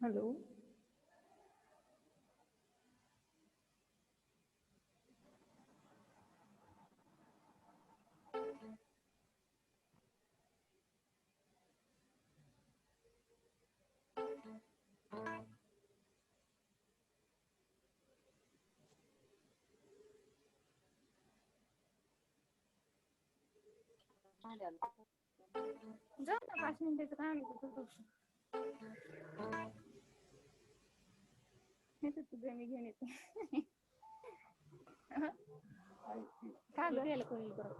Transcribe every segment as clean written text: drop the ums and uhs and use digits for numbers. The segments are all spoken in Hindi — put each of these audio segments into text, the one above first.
Hello. जा ना 5 मिनिटाचं काय म्हणतो तुझं मी घेऊन येते काय घ्यायला कोणी परत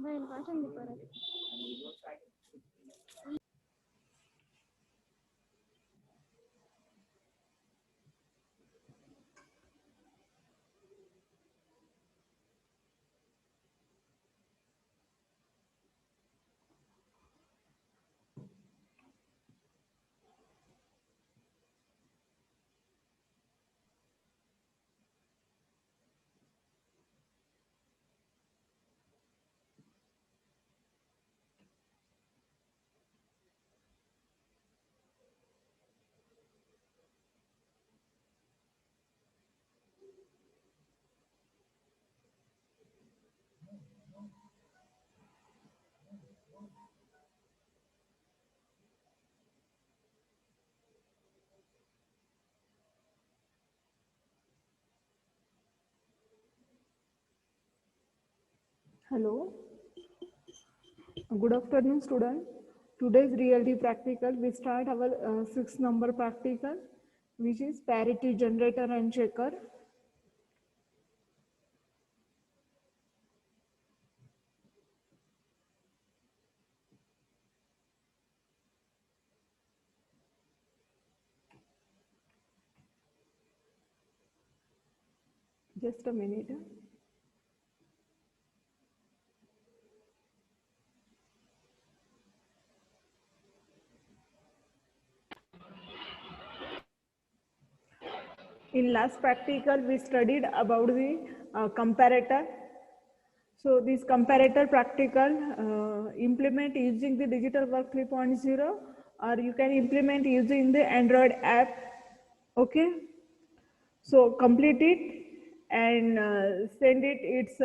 बैल पाठवून दे परत. Hello. Good afternoon, student. Today's reality practical. We start our 6 number practical, which is parity generator and checker. Just a minute. In last practical, we studied about the comparator. So this comparator practical implement using the digital work 3.0, or you can implement using the Android app. Okay. So complete it and send it its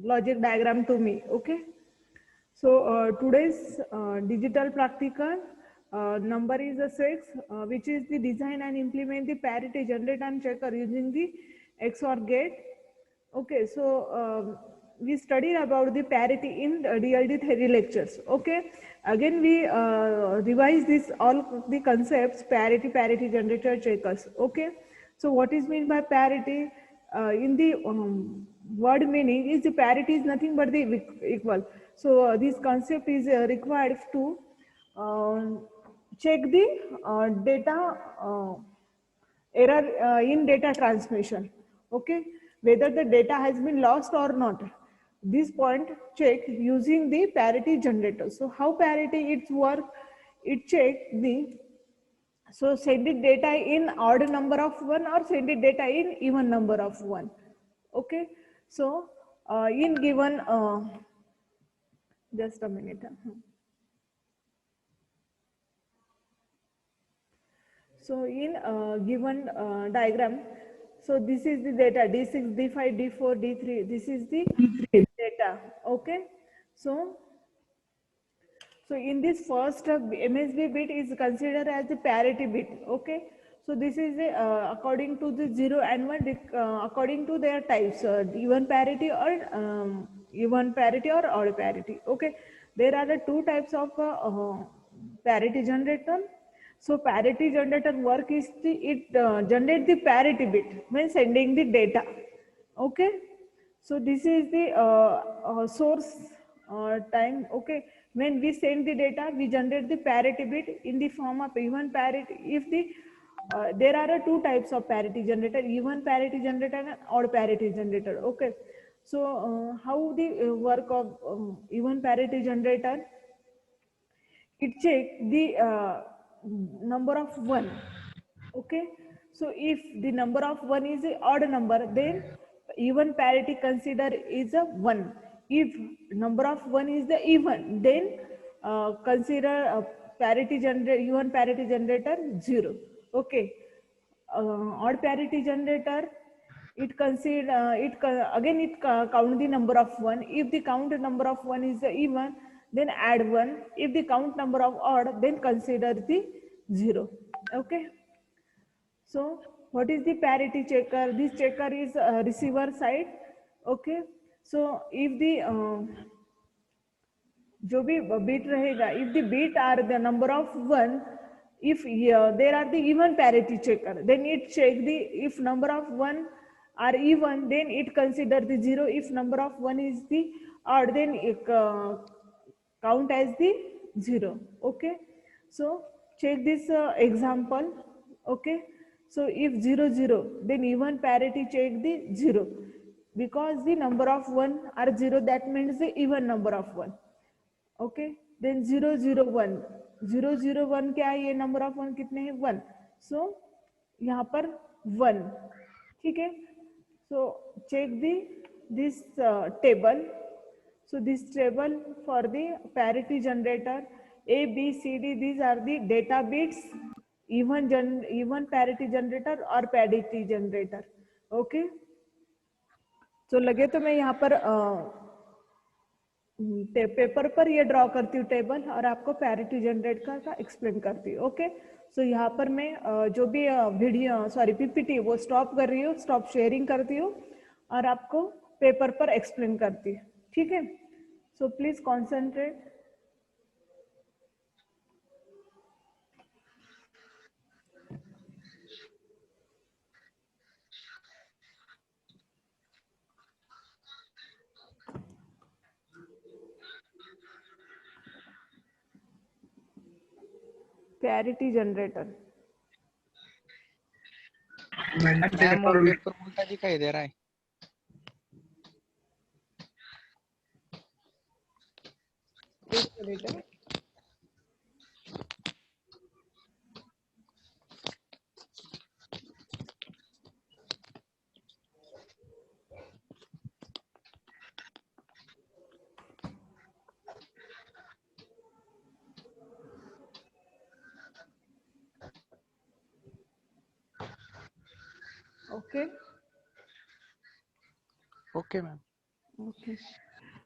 logic diagram to me. Okay. So today's digital practical number is a 6, which is the design and implement the parity generate and checker using the XOR gate. Okay, so we studied about the parity in DLD theory lectures. Okay, again we revise this all the concepts: parity generator, checkers. Okay, so what is meant by parity? In the word meaning is the parity is nothing but the equal. So this concept is required to uh, check the data error in data transmission. Okay, whether the data has been lost or not. This point check using the parity generator. So how parity it's work? It check the, so send it data in odd number of 1 or send it data in even number of 1. Okay, so in given just a minute. So in given diagram, so this is the data D6, D5, D4, D3. This is the data. Okay. So in this first MSB bit is considered as the parity bit. Okay. So this is according to the 0 and 1 according to their types, even parity or odd parity. Okay. There are the two types of parity generator. So parity generator work is it generate the parity bit when sending the data. Okay. So this is the source time. Okay, when we send the data, we generate the parity bit in the form of even parity. If the there are two types of parity generator: even parity generator and odd parity generator. Okay, so how the work of even parity generator? It check the number of 1. Okay, so if the number of 1 is a odd number, then even parity consider is a 1. If number of 1 is the even, then consider parity generator 0. Okay. Odd parity generator, it consider it count the number of 1. If the count number of 1 is even, then add 1. If the count number of odd, then consider the 0. Okay. So what is the parity checker? This checker is receiver side. Okay. So if the जो भी बीट रहेगा, if the beat are the number of 1, if there are the even parity checker, then it check the, if number of 1 are even, then it consider the 0. If number of 1 is the odd, then it count as the 0. Okay. So check this example. Okay. So if 0 0, then even parity check the 0, because the number of 1 are 0, that means the even number of 1. Okay. Then 0 0 1, 0 0 1 क्या है? ये नंबर ऑफ 1 कितने हैं? 1. सो यहाँ पर 1. ठीक है. So check this table. So this table for the parity generator A B C D, these are the data bits, even parity generator और parity generator. ओके. सो लगे तो मैं यहाँ पर पेपर पर ये ड्रॉ करती हूँ टेबल, और आपको पैरिटी जनरेट का एक्सप्लेन करती हूँ. ओके. सो यहाँ पर मैं जो भी पीपीटी वो स्टॉप कर रही हूँ, स्टॉप शेयरिंग करती हूँ, और आपको पेपर पर एक्सप्लेन करती हूँ. ठीक है. So please concentrate. Parity generator. Paper उल्टा दिखाई दे रहा है. Okay. Okay, ma'am. Okay.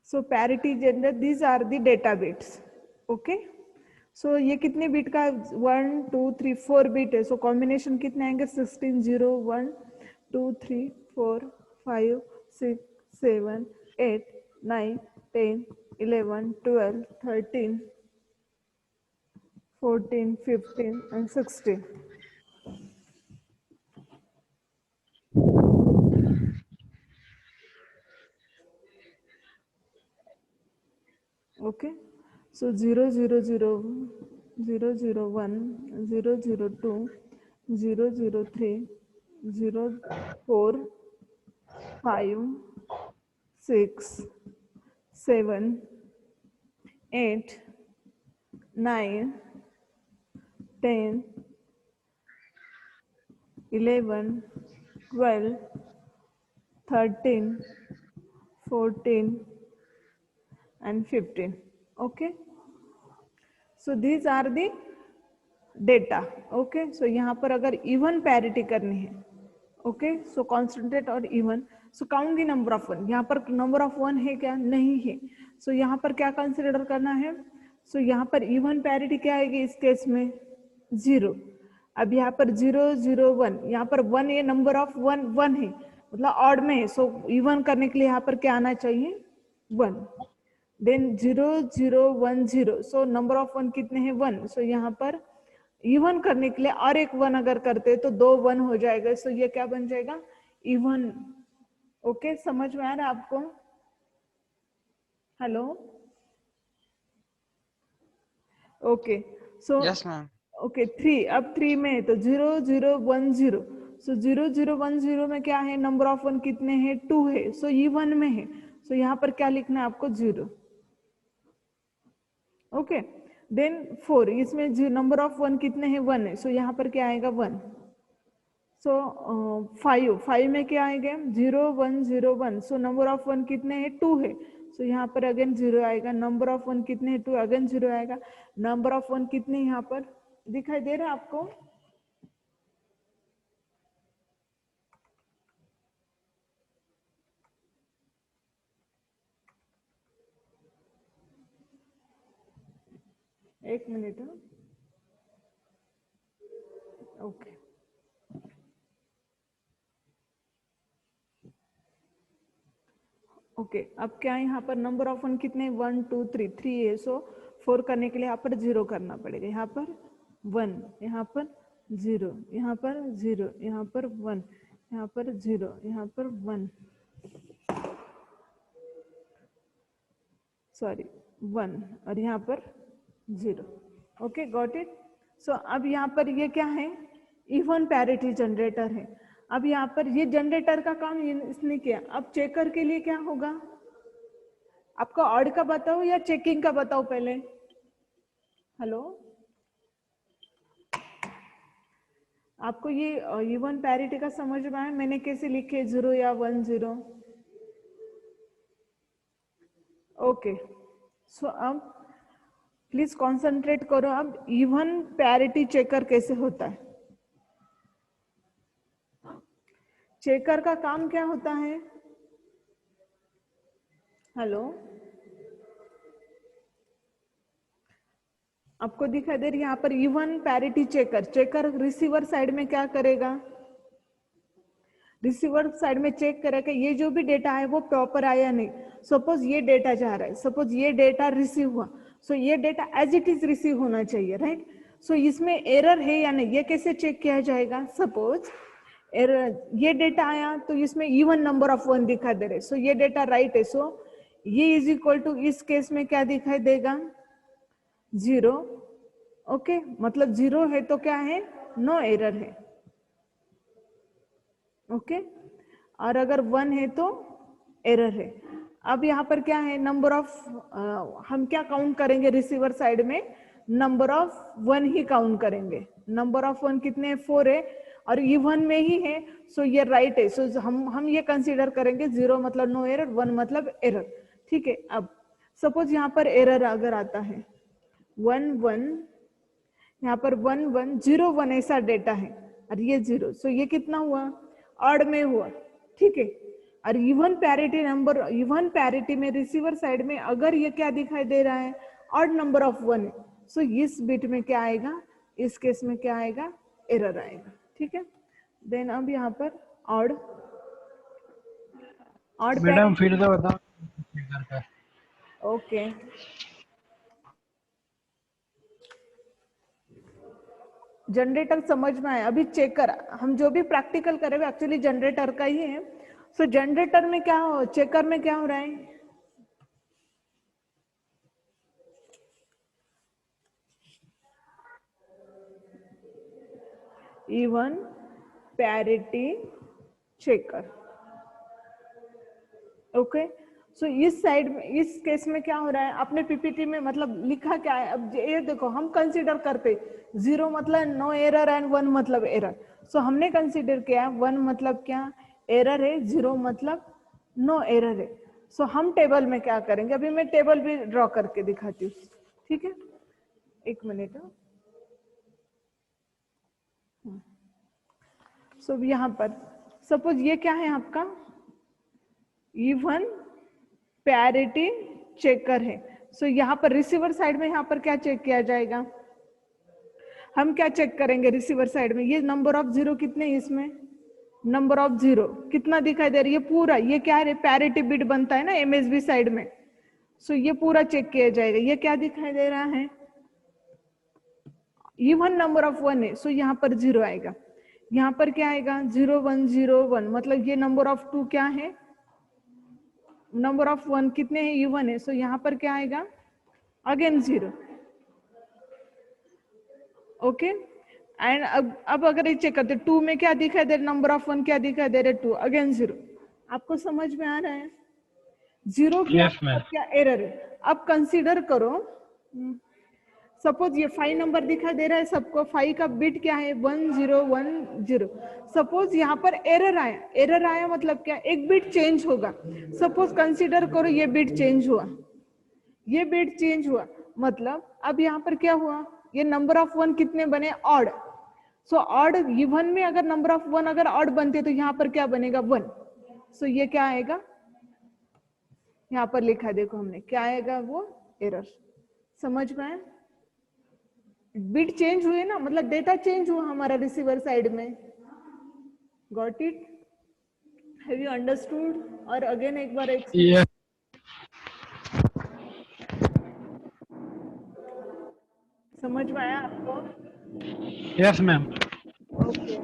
So parity gender, these are the data bits. Okay. So ये कितने बीट का? 1 2 3 4 बीट है. सो कॉम्बिनेशन कितने आएंगे? 16 0 1 2 3 4 5 6 7 8 9 10 11 12 13 14 15 and 16. Okay. So 0 0 0 0 0 1 0 0 2 0 0 3 0 4 5 6 7 8 9 10 11 12 13 14 and 15. Okay. So these are the data. Okay. So यहाँ पर अगर even parity करनी है, okay, so concentrate और even, so count the number of 1. यहाँ पर number of 1 है क्या? नहीं है. so यहाँ पर क्या consider करना है? so यहाँ पर even parity क्या आएगी इस केस में? 0. अब यहाँ पर 0 0 1, यहाँ पर 1, ये number of 1 1 है, मतलब odd में है. so even करने के लिए यहाँ पर क्या आना चाहिए? 1. देन 0 0 1 0, सो नंबर ऑफ 1 कितने हैं? 1. सो यहाँ पर इवन करने के लिए और एक 1 अगर करते तो 2 1 हो जाएगा. सो ये क्या बन जाएगा? इवन. ओके. समझ में आ रहा है आपको? Hello. Okay. So yes ma'am. Okay. 3, अब 3 में है तो 0 0 1 0. सो 0 0 1 0 में क्या है? नंबर ऑफ 1 कितने हैं? 2 है. सो इवन में है. सो यहाँ पर क्या लिखना है आपको? 0. ओके. देन 4, इसमें नंबर ऑफ 1 कितने हैं? 1 है. सो यहाँ पर क्या आएगा? 1. सो 5 में क्या आएगा? 0 1 0 1. सो नंबर ऑफ 1 कितने हैं? 2 है. सो यहाँ पर अगेन 0 आएगा। नंबर ऑफ 1 कितने हैं 2, अगेन 0 आएगा। नंबर ऑफ 1 कितने यहाँ पर दिखाई दे रहा है आपको? एक मिनट। ओके, ओके, अब क्या है यहाँ पर नंबर ऑफ 1 कितने 1 2 3 3 है। सो 4 करने के लिए यहाँ पर 0 करना पड़ेगा। यहाँ पर 1, यहाँ पर 0, यहाँ पर 0, यहाँ पर 1, यहाँ पर 0, यहाँ पर 1, सॉरी 1 और यहाँ पर 0। Okay, got it. सो अब यहाँ पर ये क्या है इवन पैरिटी जनरेटर है। अब यहाँ पर ये जनरेटर का काम इसने किया। अब चेकर के लिए क्या होगा? आपको ऑड का बताओ या चेकिंग का बताओ पहले? हेलो, आपको ये इवन पैरिटी का समझ में आया? मैंने कैसे लिखे 0 या 1 0? ओके, सो अब प्लीज कॉन्सेंट्रेट करो। अब इवन पैरिटी चेकर कैसे होता है? चेकर का काम क्या होता है? हेलो, आपको दिखाई दे रही है यहाँ पर even parity checker. Checker receiver side में क्या करेगा? रिसीवर साइड में चेक करेगा ये जो भी डेटा है वो प्रॉपर आया नहीं। सपोज ये डेटा जा रहा है, सपोज ये डेटा रिसीव हुआ, सो ये data as it is receive होना चाहिए, राइट? सो इसमें एरर है या नहीं ये कैसे चेक किया जाएगा? सपोज ये डेटा आया तो इसमें इवन नंबर ऑफ 1 दिखा दे रहे, सो ये डेटा राइट है। सो ये इज इक्वल टू इस केस में क्या दिखाई देगा? 0। ओके, मतलब 0 है तो क्या है? नो एरर है। ओके, और अगर 1 है तो एरर है। अब यहाँ पर क्या है नंबर ऑफ हम क्या काउंट करेंगे रिसीवर साइड में? नंबर ऑफ 1 ही काउंट करेंगे। नंबर ऑफ 1 कितने हैं 4 है और इवन में ही है, सो ये राइट है। सो हम ये कंसीडर करेंगे 0 मतलब नो एरर, 1 मतलब एरर। ठीक है, अब सपोज यहाँ पर एरर अगर आता है 1 1, यहाँ पर 1 1 0 1 ऐसा डेटा है और ये 0, सो ये कितना हुआ? ऑड में हुआ। ठीक है, और even parity number, even parity में रिसीवर साइड में अगर ये क्या दिखाई दे रहा है? ऑड नंबर ऑफ 1 है, सो इस बिट में क्या आएगा? इस केस में क्या आएगा? एरर आएगा। ठीक है, देन अब यहाँ पर ऑड मैडम फिर से बताओ। ओके, जनरेटर समझ में आया? अभी चेकर हम जो भी प्रैक्टिकल करे हुए एक्चुअली जनरेटर का ही है। सो जनरेटर में क्या हो, चेकर में क्या हो रहा है? Even parity checker. ओके, सो इस साइड में इस केस में क्या हो रहा है? आपने पीपीटी में मतलब लिखा क्या है? अब ये देखो हम कंसीडर करते 0 मतलब नो एरर एंड 1 मतलब एरर। सो हमने कंसीडर किया 1 मतलब क्या? एरर है, 0 मतलब नो एरर है। सो हम टेबल में क्या करेंगे? अभी मैं टेबल भी ड्रॉ करके दिखाती हूँ। ठीक है, एक मिनट। सो यहाँ पर सपोज ये क्या है आपका? इवन पैरिटी चेकर है। सो यहाँ पर रिसीवर साइड में यहाँ पर क्या चेक किया जाएगा? हम क्या चेक करेंगे रिसीवर साइड में? ये नंबर ऑफ 0 कितने हैं इसमें? नंबर ऑफ 0 कितना दिखाई दे रही है? पूरा ये क्या है? पैरिटी बिट बनता है ना एमएसबी साइड में। सो ये पूरा चेक किया जाएगा। ये क्या दिखाई दे रहा है? इवन नंबर ऑफ 1 है, सो यहाँ पर 0 आएगा। यहाँ पर क्या आएगा? 0 1 0 1, मतलब ये नंबर ऑफ 2 क्या है? नंबर ऑफ 1 कितने हैं? इवन है, सो यहाँ पर क्या आएगा? अगेन 0। ओके, एंड अब अगर ये चेक करते 2 में क्या दिखाई दे? नंबर ऑफ 1 क्या दिखाई दे रहे? 2, अगेन 0। आपको समझ में आ रहा है? 0 क्या, क्या एरर है? अब कंसीडर करो सपोज ये 5 नंबर दिखाई दे रहा है सबको, 5 का बिट क्या है 1010। सपोज यहाँ पर एरर आया मतलब क्या, एक बिट चेंज होगा। सपोज कंसीडर करो ये बिट चेंज हुआ, ये बिट चेंज हुआ, मतलब अब यहाँ पर क्या हुआ, ये नंबर ऑफ वन कितने बने, ऑड। सो ऑड इवन में अगर नंबर ऑफ वन अगर ऑड बनते तो यहाँ पर क्या बनेगा 1। सो ये क्या आएगा, यहाँ पर लिखा देखो हमने, क्या आएगा वो एरर। समझ में आया, बिट चेंज हुए ना, मतलब डेटा चेंज हुआ हमारा रिसीवर साइड में। Got it, have you understood? और अगेन एक बार यस समझ में आया आपको? Yes ma'am. Okay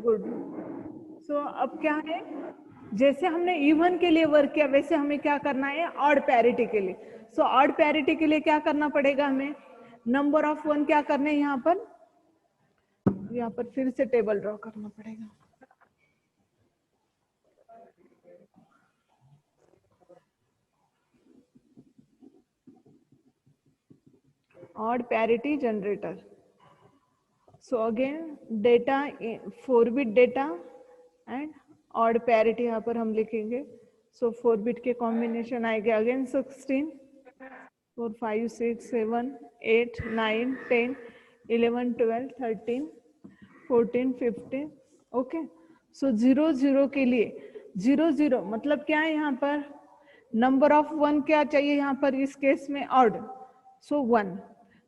good. So अब क्या है, जैसे हमने इवन के लिए वर्क किया वैसे हमें क्या करना है ऑड पैरिटी के लिए। सो ऑड पैरिटी के लिए क्या करना पड़ेगा हमें, नंबर ऑफ वन क्या करने, यहाँ पर फिर से टेबल ड्रॉ करना पड़ेगा। odd parity generator. So again data 4-bit data and odd parity यहाँ पर हम लिखेंगे। So 4-bit के कॉम्बिनेशन आएंगे अगेन 16, 4, 5, 6, 7, 8, 9, 10, 11, 12, 13, 14, 15। ओके, सो 0 0 के लिए 0 0 मतलब क्या है, यहाँ पर नंबर ऑफ वन क्या चाहिए, यहाँ पर इस केस में odd. So 1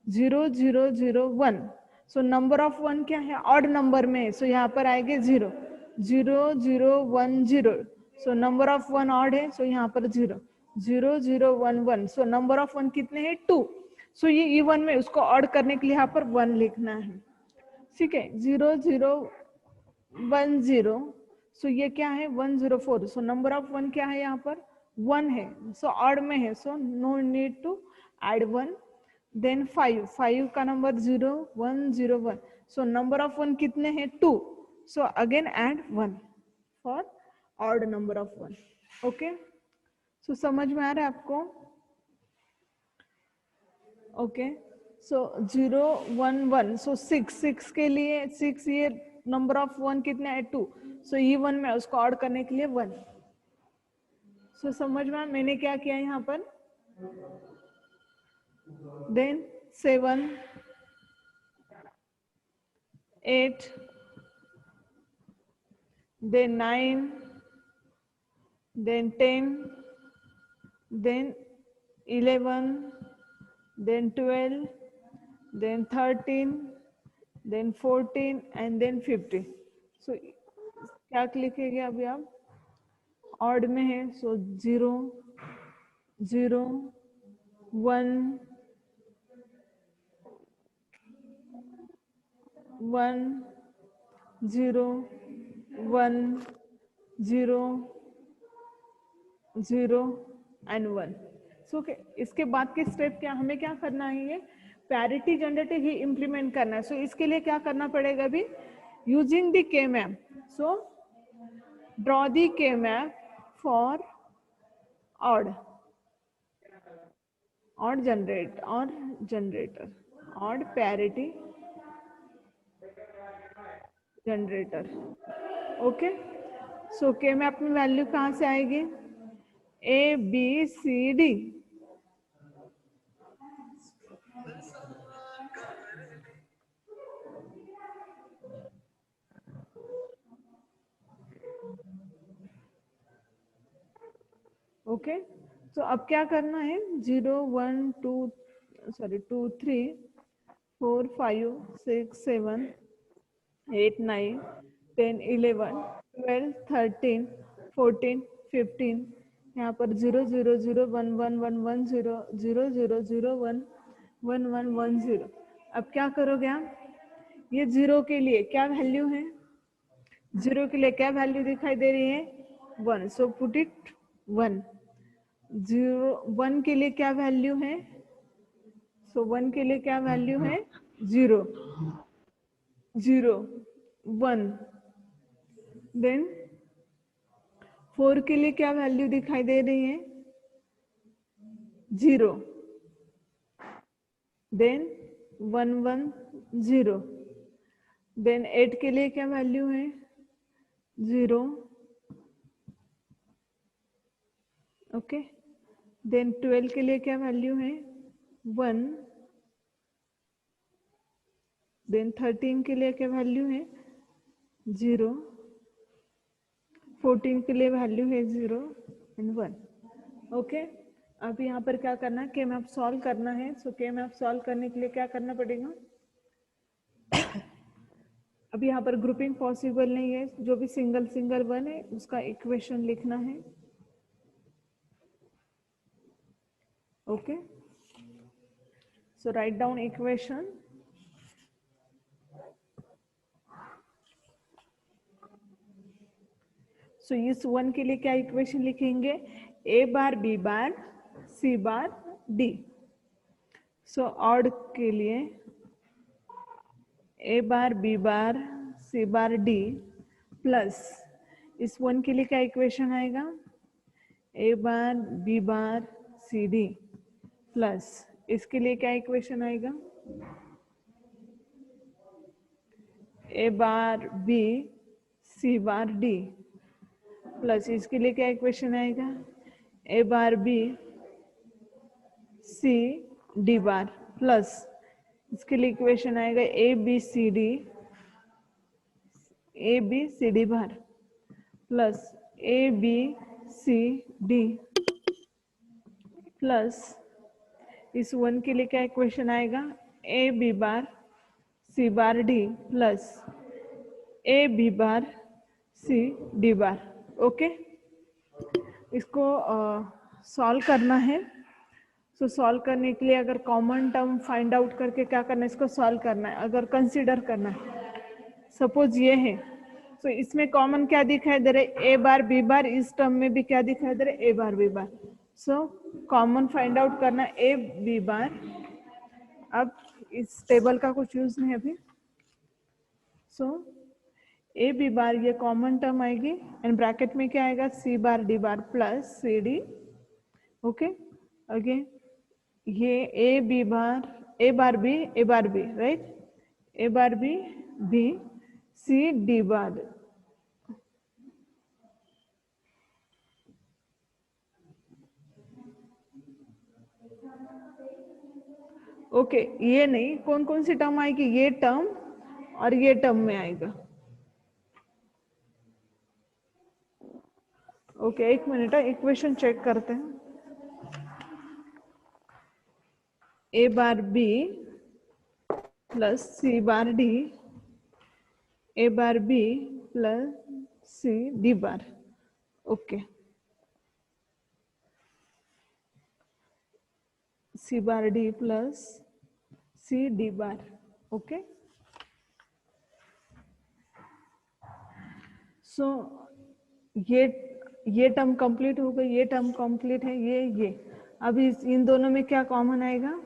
0 0 0 1। So number of one क्या है, ऑड नंबर में, सो यहाँ पर आएंगे 0 0 0 1 0। सो नंबर ऑफ वन ऑड है, सो यहाँ पर 0 0 0 1 1। सो नंबर ऑफ वन कितने हैं 2। सो ये इवन में उसको ऑड करने के लिए यहाँ पर 1 लिखना है। ठीक है, 0 0 1 0। सो ये क्या है 104। सो नंबर ऑफ वन क्या है, यहाँ पर 1 है, सो ऑड में है, so no need to add 1। Then 5 का number 0 1 0 1। So number of one कितने हैं 2। So again add 1 for odd number of one. Okay, so समझ में आ रहा है आपको? ओके, सो 0 1 1। सो 6 के लिए 6, ये नंबर ऑफ वन कितने है 2। सो इवन में उसको ऑड करने के लिए 1। सो समझ में मैंने क्या किया यहाँ पर, then 7 8 then 9 then 10 then 11 then 12 then 13 then 14 and then 15। सो क्या लिखेंगे अभी आप, ऑड में है, सो 0 0 1 1 0 1 0 0 एंड 1। सो ओके, इसके बाद के स्टेप क्या, हमें क्या करना है, ये पैरिटी जनरेटर ही इंप्लीमेंट करना है। सो इसके लिए क्या करना पड़ेगा अभी, using the K map. So draw the K map for odd generator odd parity generator. Okay, so K map में वैल्यू कहाँ से आएगी, A B C D. Okay, so अब क्या करना है, 0 1 2 2 3 4 5 6 7 8 9 10 11 12 13 14 15। यहाँ पर 0 0 0 1 1 1 1 0 0 0 0 1 1 1 1 0। अब क्या करोगे आप, ये 0 के लिए क्या वैल्यू है, 0 के लिए क्या वैल्यू दिखाई दे रही है 1। So put it 1। 0 1 के लिए क्या वैल्यू है, सो 1 के लिए क्या वैल्यू है 0 0 1। देन 4 के लिए क्या वैल्यू दिखाई दे रही है 0 देन 1 1 0, देन 8 के लिए क्या वैल्यू है 0, ओके, देन 12 के लिए क्या वैल्यू है 1, देन 13 के लिए क्या वैल्यू है 0, 14 के लिए वैल्यू है 0 एंड 1, ओके। अब यहाँ पर क्या करना है, के मैप सॉल्व करना है। सो के मैप सॉल्व करने के लिए क्या करना पड़ेगा, अब यहाँ पर ग्रुपिंग पॉसिबल नहीं है, जो भी सिंगल सिंगल वन है उसका इक्वेशन लिखना है, okay. So write down equation, so इस वन के लिए क्या इक्वेशन लिखेंगे, A bar B bar C bar D. So odd के लिए A bar B bar C bar D plus इस वन के लिए क्या इक्वेशन आएगा, A bar B bar C D plus इसके लिए क्या इक्वेशन आएगा, A bar B C bar D plus इसके लिए क्या इक्वेशन आएगा, A bar B C D bar plus इसके लिए इक्वेशन आएगा A B C D bar plus A B C D plus इस वन के लिए क्या इक्वेशन आएगा, A B bar C bar D plus A B bar C D bar, okay. इसको सॉल्व करना है। सो सॉल्व करने के लिए अगर कॉमन टर्म फाइंड आउट करके क्या करना है, इसको सॉल्व करना है, अगर कंसीडर करना है, सपोज ये है, तो इसमें कॉमन क्या दिखाई दे रहा है, ए बार बी बार, इस टर्म में भी क्या दिखाई दे रहा है, A bar B bar. So common find out करना है ए बी बार। अब इस टेबल का कुछ यूज नहीं अभी। सो ए बी बार ये कॉमन टर्म आएगी एंड ब्रैकेट में क्या आएगा, C bar D bar plus C D, okay. Again ये A B bar, A bar B right, A bar B C D bar, okay. ये नहीं, कौन कौन सी टर्म आएगी, ये टर्म और ये टर्म में आएगा, ओके। एक मिनट है, इक्वेशन चेक करते हैं। A bar B plus C bar D, A bar B plus C D bar, okay. C bar D plus C D bar, okay. So ये टर्म कंप्लीट हो गई, ये टर्म कंप्लीट है, ये अब इन दोनों में क्या कॉमन आएगा,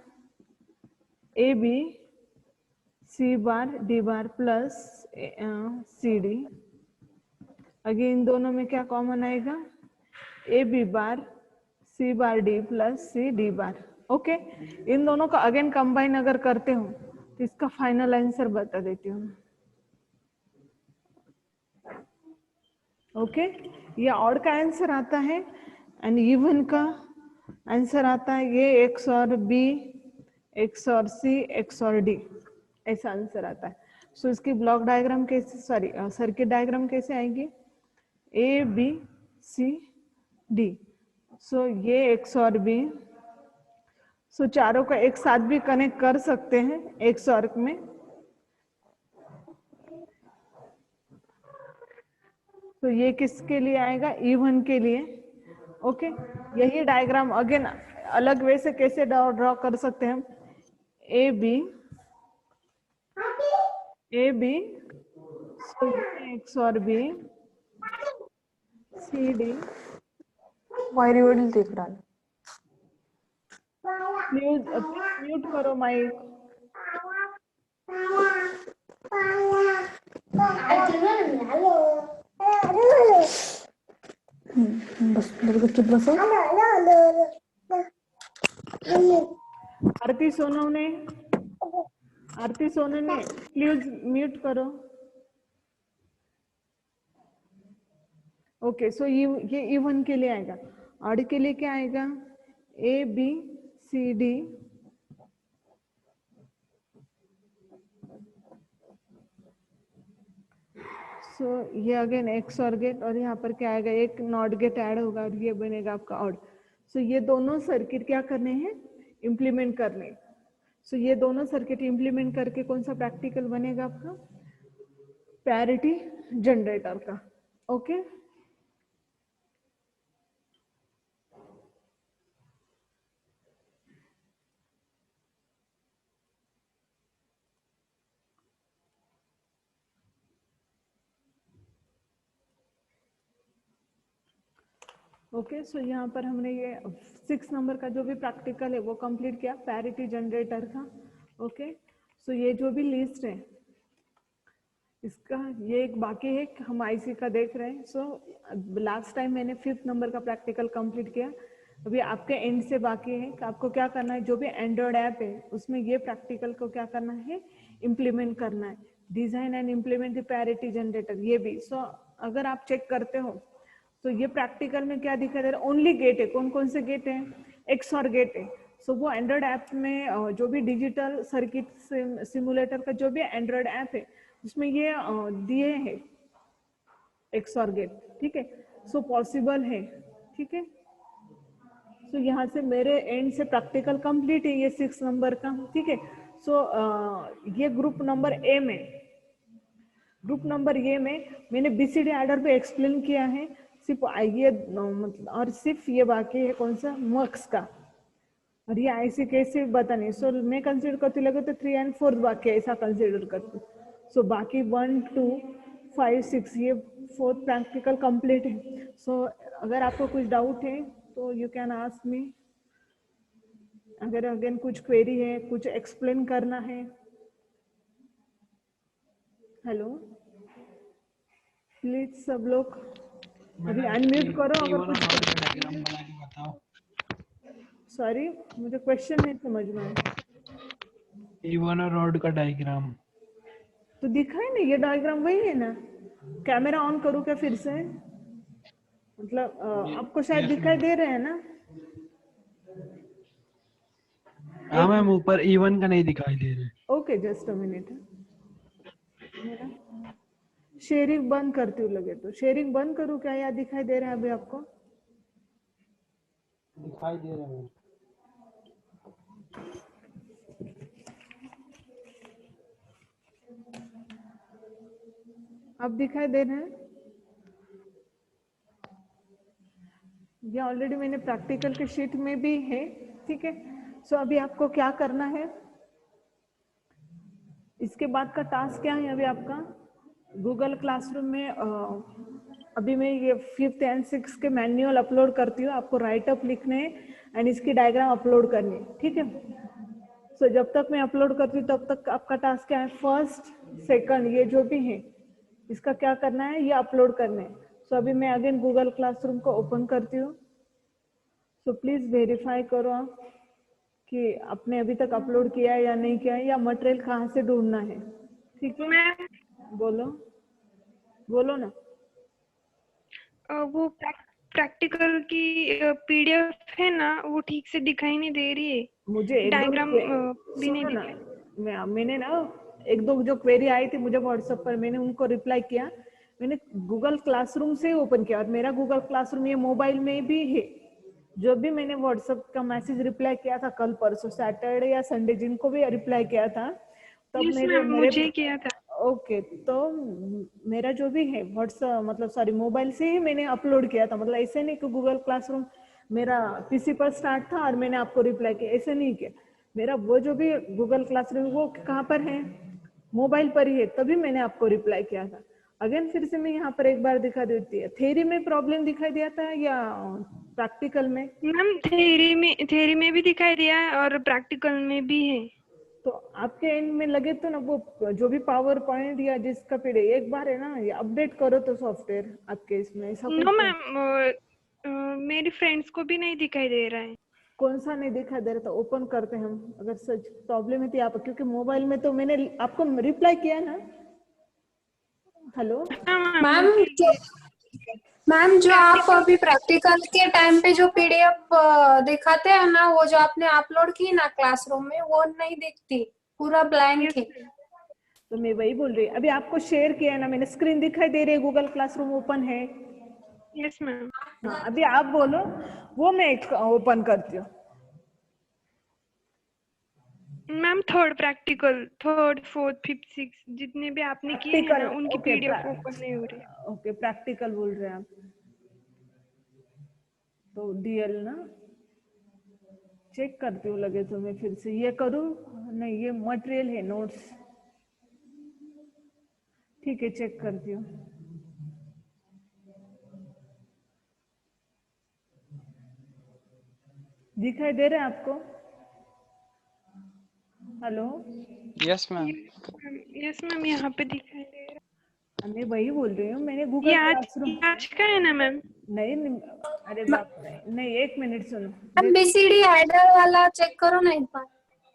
A B C bar D bar plus C D. Again इन दोनों में क्या कॉमन आएगा, A B bar C bar D plus C D bar, okay. इन दोनों का अगेन कंबाइन अगर करते हो तो इसका फाइनल आंसर बता देती हूँ, ओके। ये ऑड का आंसर आता है एंड इवन का आंसर आता है ये एक्स और बी, एक्स और सी, एक्स और डी, ऐसा आंसर आता है। सो इसकी ब्लॉक डायग्राम कैसे, सॉरी सर्किट डायग्राम कैसे आएगी, ए बी सी डी। सो ये एक्स और बी, सो चारों का एक साथ भी कनेक्ट कर सकते हैं एक्स और में। तो ये किसके लिए आएगा, इवन के लिए, ओके। यही डायग्राम अगेन अलग वे से कैसे ड्रॉ कर सकते हैं हम, ए बी सो एक्स और बी, सी डी, वायरी वडील देख रहा है, म्यूट करो माइक। बस गपचूप बसो। आरती सोनवणे, आरती सोनी ने प्लीज म्यूट करो। ओके, सो ये इवन के लिए आएगा। ऑड के लिए क्या आएगा? ए बी सी डी, सो ये अगेन एक्स और गेट, और यहाँ पर क्या आएगा? एक नॉट गेट ऐड होगा और ये बनेगा आपका ऑड। सो ये दोनों सर्किट क्या करने हैं? इम्प्लीमेंट करने। सो ये दोनों सर्किट इम्प्लीमेंट करके कौन सा प्रैक्टिकल बनेगा आपका? पैरिटी जनरेटर का। Okay, okay. सो यहाँ पर हमने ये 6 नंबर का जो भी प्रैक्टिकल है वो कंप्लीट किया, पैरिटी जनरेटर का। ओके, सो ये जो भी लिस्ट है इसका, ये एक बाकी है, हम आईसी का देख रहे हैं। सो लास्ट टाइम मैंने 5th नंबर का प्रैक्टिकल कंप्लीट किया, अभी आपके एंड से बाकी है कि आपको क्या करना है। जो भी एंड्रॉयड ऐप है उसमें ये प्रैक्टिकल को क्या करना है? इम्प्लीमेंट करना है। Design and implement the parity generator, ये भी। सो अगर आप चेक करते हो तो ये प्रैक्टिकल में क्या दिखाई दे रहा है? ओनली गेट है। कौन कौन से गेट है? एक्स और गेट है। सो वो एंड्रॉयड ऐप में जो भी डिजिटल सर्किट सिमुलेटर का जो भी एंड्रॉयड ऐप है उसमें ये दिए हैं एक्स और गेट, ठीक है। सो पॉसिबल है, ठीक है। सो यहाँ से मेरे एंड से प्रैक्टिकल कंप्लीट है ये 6 नंबर का, ठीक है। सो ये ग्रुप नंबर ए में, ग्रुप नंबर ए में मैंने बीसीडी एडर पे एक्सप्लेन किया है, सिर्फ ये मतलब, और सिर्फ ये बाकी है कौन सा? मक्स का। और ये ऐसे कैसे बताने? सो मैं कंसिडर करती लगे तो 3 और 4 बाकी ऐसा कंसिडर करती। सो बाकी 1 2 5 6 ये 4th प्रैक्टिकल कंप्लीट है। सो अगर आपको कुछ डाउट है तो यू कैन आस्क मी। अगर अगेन कुछ क्वेरी है, कुछ एक्सप्लेन करना है। हेलो, प्लीज सब लोग अभी अनम्यूट करो अगर कुछ। डायग्राम बना के बताओ। सॉरी, मुझे क्वेश्चन नहीं समझ में आया। इवन और रॉड का डायग्राम तो दिखाई नहीं, ये डायग्राम वही है ना? कैमरा ऑन करूँ क्या फिर से? मतलब आपको शायद दिखाई दे रहे हैं ना? हाँ मैम, ऊपर इवन का नहीं दिखाई दे रहे। Okay, just a minute. Sharing बंद करती हूँ लगे तो। शेयरिंग बंद करूँ क्या, या दिखाई दे रहा है अभी आपको? दिखाई दे रहे हैं। अब दिखाई दे रहे हैं? ये ऑलरेडी मैंने प्रैक्टिकल के शीट में भी है, ठीक है। सो अभी आपको क्या करना है, इसके बाद का टास्क क्या है अभी आपका? गूगल क्लासरूम में अभी मैं ये 5th एंड 6th के मैनुअल अपलोड करती हूँ। आपको राइटअप लिखने एंड इसकी डायग्राम अपलोड करनी है, ठीक है। सो जब तक मैं अपलोड करती हूँ तब तक आपका टास्क क्या है? 1st 2nd ये जो भी है इसका क्या करना है? ये अपलोड करना है। सो अभी मैं अगेन गूगल क्लासरूम को ओपन करती हूँ। सो प्लीज वेरीफाई करो आप कि आपने अभी तक अपलोड किया है या नहीं किया है, या मटेरियल कहाँ से ढूंढना है, ठीक है। मैम बोलो बोलो ना। वो प्रैक्टिकल की पीडीएफ है ना, वो ठीक से दिखाई नहीं दे रही है। मुझे एक दो डायग्राम भी नहीं सुनो ना, दिखाई। मैंने ना एक दो जो क्वेरी आई थी मुझे व्हाट्सएप पर, मैंने उनको रिप्लाई किया। मैंने गूगल क्लासरूम से ओपन किया, और मेरा गूगल क्लासरूम ये मोबाइल में भी है। जो भी मैंने व्हाट्सएप का मैसेज रिप्लाई किया था कल परसों सैटरडे या संडे, जिनको भी रिप्लाई किया था तब यस मेरे मैम, मुझे किया था। ओके, तो मेरा जो भी है व्हाट्सएप मतलब सॉरी मोबाइल से ही मैंने अपलोड किया था। मतलब ऐसे नहीं कि गूगल क्लासरूम मेरा पीसी पर स्टार्ट था और मैंने आपको रिप्लाई किया, ऐसे नहीं किया। मेरा वो जो भी गूगल क्लासरूम वो कहाँ पर है? मोबाइल पर ही है, तभी मैंने आपको रिप्लाई किया था। अगेन फिर से मैं यहाँ पर एक बार दिखा देती है। थ्योरी में प्रॉब्लम दिखाई दिया था या प्रैक्टिकल में? मैम थ्योरी में भी दिखाई दिया है और प्रैक्टिकल में भी है। तो आपके एंड में लगे तो ना वो जो भी पावर पॉइंट या जिसका पीडीएफ एक बार है ना ये अपडेट करो तो सॉफ्टवेयर आपके इसमें ऐसा नो कुछ। मैम, मेरी फ्रेंड्स को भी नहीं दिखाई दे रहा है। कौन सा नहीं दिखाई दे रहा था? ओपन करते हैं हम, अगर सच प्रॉब्लम है तो यहाँ पर, क्योंकि मोबाइल में तो मैंने आपको रिप्लाई किया ना। हेलो। हाँ मैम मैम मुझे मैम जो आप अभी प्रैक्टिकल के टाइम पे जो पीडीएफ दिखाते हैं ना, वो जो आपने अपलोड की ना क्लासरूम में, वो नहीं दिखती, पूरा ब्लैंक यस है। मैम तो मैं वही बोल रही, अभी आपको शेयर किया है ना मैंने, स्क्रीन दिखाई दे रही है, गूगल क्लासरूम ओपन है। Yes ma'am. हाँ, अभी आप बोलो, वो मैं ओपन करती हूँ। Ma'am third practical, third fourth fifth six जितने भी आपने किए हैं प्रैक्टिकल, ना, उनकी ओके पीडीएफ ओपन नहीं हो रही। ओके, प्रैक्टिकल बोल रहे हैं आप, तो डीएल ना चेक करती हूँ, लगे तो मैं फिर से ये करूँ। नहीं, ये मटेरियल है, नोट्स, ठीक है, चेक करती हूँ। दिखाई दे रहा है आपको? Hello. Yes ma'am. Yes ma'am यहाँ पे दिखाई दे रहा मैं वही बोल रही हूँ, मैंने है। Google classroom. ये आज का है ना मैम? नहीं, अरे बाप रे, नहीं, एक मिनट सुनो। मैम बीसीडी हेडर वाला चेक करो ना एक बार।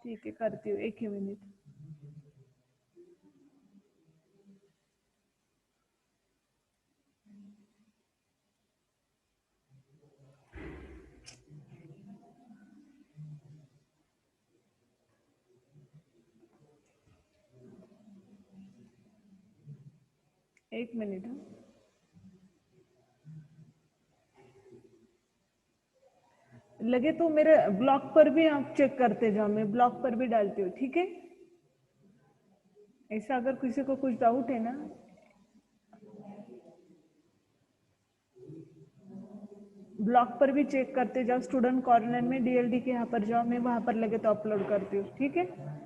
ठीक है, करती हूँ, एक ही मिनट। एक मिनट। लगे तो मेरे ब्लॉग पर भी आप चेक करते जाओ, मैं ब्लॉग पर भी डालती हूँ, ठीक है? ऐसा अगर किसी को कुछ डाउट है ना, ब्लॉग पर भी चेक करते जाओ, स्टूडेंट कॉर्नर में डीएलडी के यहाँ पर जाओ, मैं वहां पर लगे तो अपलोड करती हूँ, ठीक है?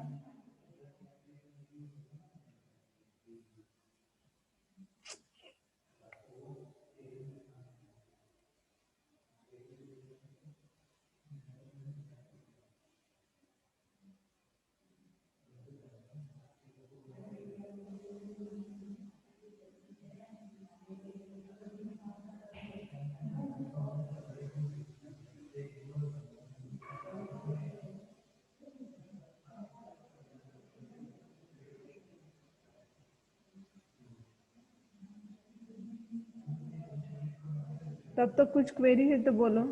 तब तक कुछ क्वेरी है तो बोलो।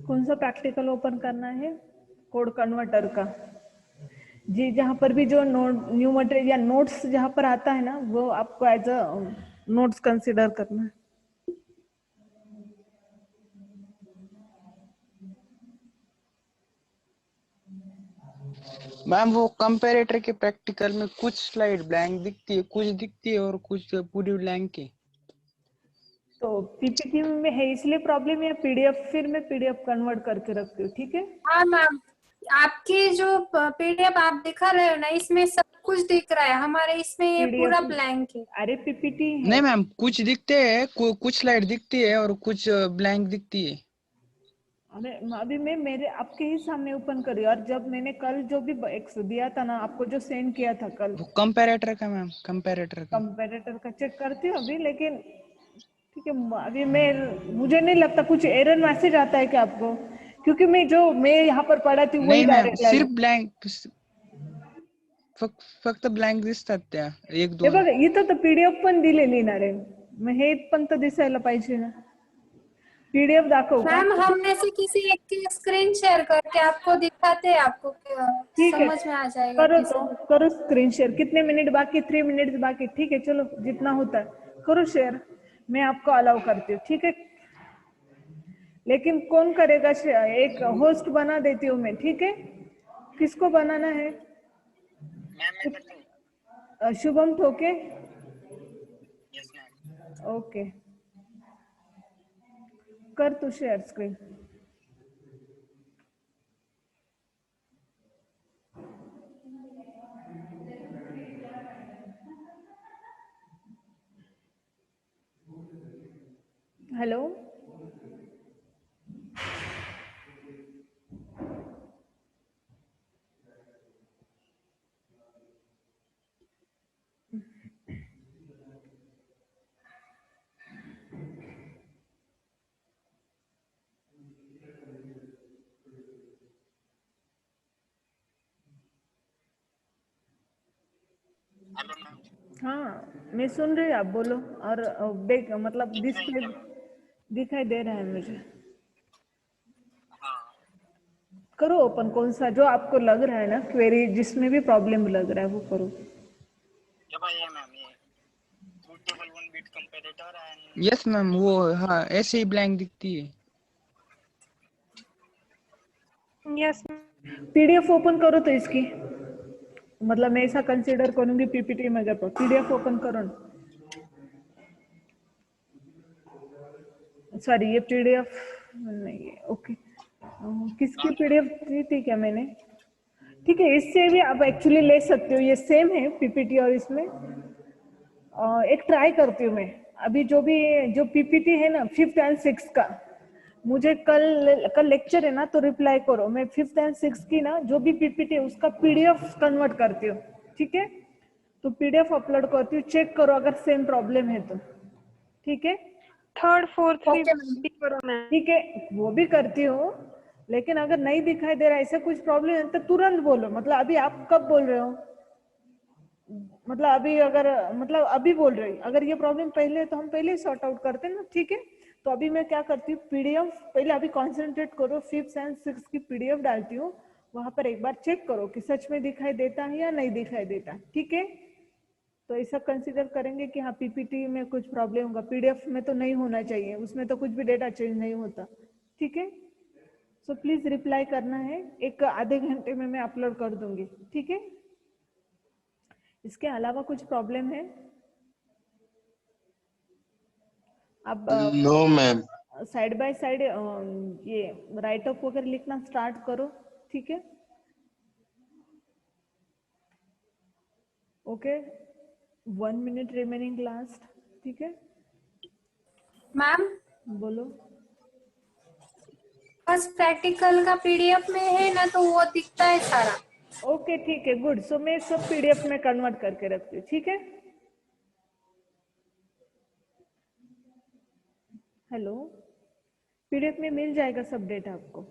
कौन सा प्रैक्टिकल ओपन करना है? कोड कन्वर्टर का। जी, जहाँ पर भी जो नोट न्यू मटेरियल या नोट्स जहाँ पर आता है ना, वो आपको एज अ नोट्स कंसिडर करना है। मैम वो कंपैरेटर के प्रैक्टिकल में कुछ स्लाइड ब्लैंक दिखती है, कुछ दिखती है और कुछ पूरी ब्लैंक है। तो पीपीटी में है इसलिए प्रॉब्लम, या पीडीएफ, फिर मैं पीडीएफ कन्वर्ट करके रखती हूँ, ठीक है? हाँ मैम, आपकी जो पीडीएफ आप दिखा रहे हो ना, इसमें सब कुछ दिख रहा है, हमारे इसमें ये पीडीएफ, पूरा ब्लैंक है। अरे पीपीटी है। नहीं मैम, कुछ दिखते हैं, कुछ स्लाइड दिखती है और कुछ ब्लैंक दिखती है। अरे अभी मैं मेरे आपके ही सामने ओपन करी, और जब मैंने कल जो भी एक दिया था ना आपको, जो सेंड किया था कल, वो कंपैरेटर का मैम, कंपैरेटर का। कंपैरेटर का चेक करती हूँ अभी, लेकिन ठीक है, अभी मैं, मुझे नहीं लगता कुछ एरर मैसेज आता है क्या आपको? क्योंकि मैं यहाँ पर पढ़ा थी वही नहीं मैम, डायरेक्ट सिर्फ लाइन। ब्लँक, फक्त ब्लँक दिसतात त्या एक हे दोन. बघा, इथं तर पीडीएफ पण दिलेली ना रे, मग हे पण तर दिसायला पाहिजे ना। पीडीएफ दाखवू का? मैम हम में से किसी एक की स्क्रीन शेयर करके आपको दिखाते हैं, आपको ठीक है, समझ में आ जाएगा करो किसी तो, को। करो स्क्रीन शेयर। कितने मिनट बाकी? 3 मिनट बाकी, ठीक है, चलो जितना होता है करो शेयर, मैं आपको अलाउ करती हूँ, ठीक है? लेकिन कौन करेगा शेयर? एक होस्ट बना देती हूँ मैं, ठीक है? किसको बनाना है? शुभम ठोके। ओके, कर तू शेयर स्क्रीन। हेलो। हाँ मैं सुन रही हूँ, आप बोलो। और देख मतलब डिस्प्ले दिखाई दे रहा है मुझे। करो ओपन, कौन सा जो आपको लग रहा है ना क्वेरी, जिसमें भी प्रॉब्लम लग रहा है वो करो। यस मैम, वो हाँ ऐसे ही ब्लैंक दिखती है। यस पीडीएफ ओपन करो तो इसकी, मतलब मैं ऐसा कंसीडर करूंगी पीपीटी में। जब पीडीएफ ओपन करो ना, सॉरी ये पीडीएफ नहीं है, ओके। किसकी पीडीएफ दी थी क्या मैंने? ठीक है, इससे भी आप एक्चुअली ले सकते हो, ये सेम है पीपीटी और इसमें। एक ट्राई करती हूँ मैं अभी, जो पीपीटी है ना 5th and 6th का, मुझे कल लेक्चर है ना, तो रिप्लाई करो। मैं 5th and 6th की ना जो भी पीपीटी है उसका पीडीएफ कन्वर्ट करती हूँ, ठीक है? तो पीडीएफ अपलोड करती हूँ, चेक करो अगर सेम प्रॉब्लम है तो, ठीक है? 3rd 4th okay ma'am. भी करो मैम। ठीक है, वो भी करती हूँ, लेकिन अगर नहीं दिखाई दे रहा ऐसा कुछ प्रॉब्लम है तो तुरंत बोलो। मतलब अभी आप कब बोल रहे हो? मतलब अभी अगर, मतलब अभी बोल रही, अगर ये प्रॉब्लम पहले है तो हम पहले ही सॉर्ट आउट करते हैं ना, ठीक है? तो अभी मैं क्या करती हूँ, पीडीएफ पहले अभी कॉन्सेंट्रेट करो, 5th and 6th की पीडीएफ डालती हूँ, वहां पर एक बार चेक करो कि सच में दिखाई देता है या नहीं दिखाई देता, ठीक है? तो ऐसा कंसिडर करेंगे कि हाँ पीपीटी में कुछ प्रॉब्लम होगा, पीडीएफ में तो नहीं होना चाहिए, उसमें तो कुछ भी डेटा चेंज नहीं होता, ठीक है? सो प्लीज रिप्लाई करना है, एक आधे घंटे में मैं अपलोड कर दूंगी, ठीक है? इसके अलावा कुछ प्रॉब्लम है? अब no ma'am. Side by side ये राइट अप वगैरह लिखना स्टार्ट करो, ठीक है? ओके, 1 minute रिमेनिंग लास्ट, ठीक है? मैम बोलो। बस प्रैक्टिकल का पीडीएफ में है ना, तो वो दिखता है सारा। ओके ठीक है, गुड। सो मैं सब पीडीएफ में कन्वर्ट करके रखती हूँ, ठीक है? हेलो, पीडीएफ में मिल जाएगा सब डेटा आपको।